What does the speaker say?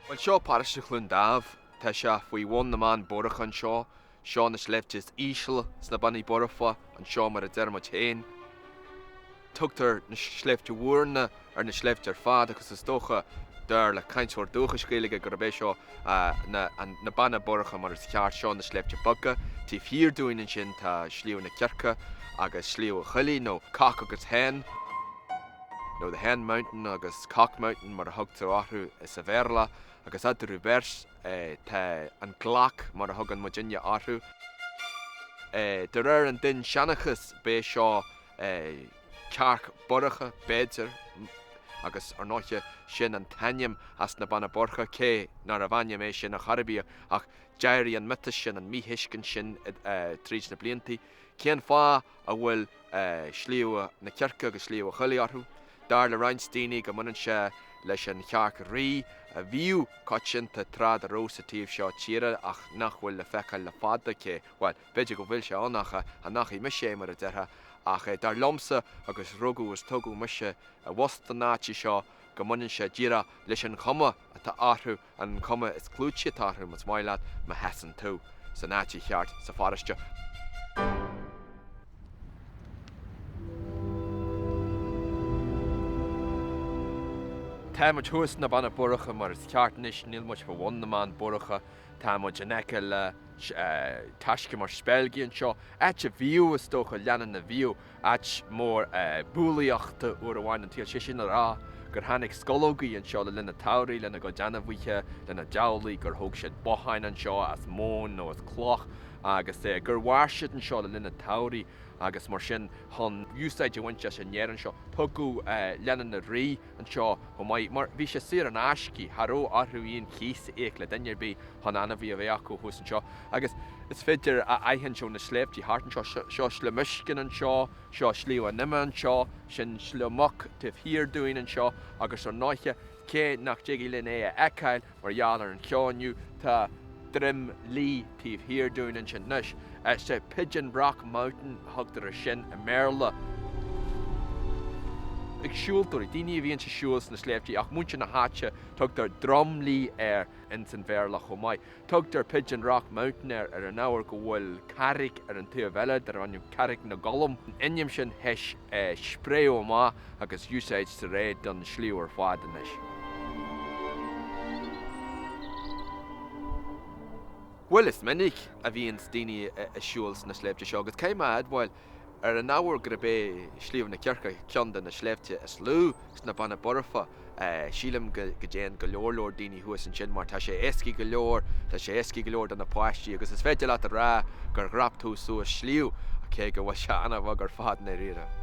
Well, seo páiriste chun dámh, tá se faoi bhain na man borach an seo na sléibhte is ísle sna bannaí borfa an seo mar a dermid héin. Tugtar na sléibhte bhuairne ar na sléibhte ar fad agus is dócha dar le cainteoir dúcha scéalaige gur bé seo na banna borcha mar is cheart seo na sléibhte bogga tí fíor dúinn sin tá slíú na cearcha agus slíú a chuilí nó Cock agus hen. No the Hen Mountain agus Cock Mountain mar a thugtar áthú is a bhéarla agus adarú bers tá an ghlach mar a thug an Virginia áthú. Der an din seanachas bé seo cearc boracha béidir agus ar náithe sin an tainnim as na banna borcha cé nar a bhaine mé sin a charbí ach deirí an mitas sin an míhiiscin sin tríd na bliantaí. Céan fá a bhfuil slíú na cearcha agus slíú a chuilí áthú. Dar le Reinsteine go munan se leis an Ciarán a bhíú coitinta trád a rósatíomh seo tíre ach nach bhfuil le fechail le fada cé, well, beidir go bhfuil se annacha a nach í sé mar a deithe ach dar lomsa agus rugú is tugu muise a bhasta náti seo go munan se díra leis an chomh atá áthú an chomh is clúte táthú mas maiile me hesan tú sa náti cheart sa fáiste. Tá muid thuas na banna borcha mar is ceartnis níl muid fa bhain na man borcha tá muid necha le taisce mar spelgi an seo a bhíú is dócha leanan na bhíú mór búlaíochta uair a bhhain an tíal sin ará gur tháinig scológaí an seo le lena tairí lena go deanamhaithe lena dealaí gur thug siad bothain an seo as món nó as cloch agus gur bhair siad an seo le lena tairí agus mar sin hon úsáid bhainte sin néan seo tugu leanan na rí an seo mar bhí sé siar an asci tharó áthúíon chís éic le dainnear bí hon anna bhí a bheith acu thuas an seo agus is féidir a aitheann seo na sléibhtí thart an seo slemiscin an seo slíú a nimime an seo sin sleamach tíobh dúinn an seo agus ar náithe cé nach déigi lin é a eiceil mar dhealar an ceáinniu tá drim lí tíobh dúinn an sin nuis sé Pigeon Rock Mountain thugtar a sin a méarla. Ag siúltóirí, daoine bhíonn sa siúls na sléibhtí ach muinte na háite tugtar dromlí in san bhéarla chomh. Tugtar Pigeon Rock Mountain ar an áhar go bhfuil carrick ar an tíobh eile ar an carrick na golam. Innim sin heis spréo má agus úsáid sa réad don slíú ar fád inis. Well, is minic a bhíonn daoine a siúls na sléibhte seo agus céim admhail ar an áhar gur bé slíomh na cearcha cean na sléibhte is lú sna banna borfa sílim go déan go leor daoine thuas an sin mar tá sé éci go leor tá sé éci go leor don na páistí agus is féidir leat a rá gur grap tú suas slíú a cé go bhfuil se anna bhag ar fad na riire.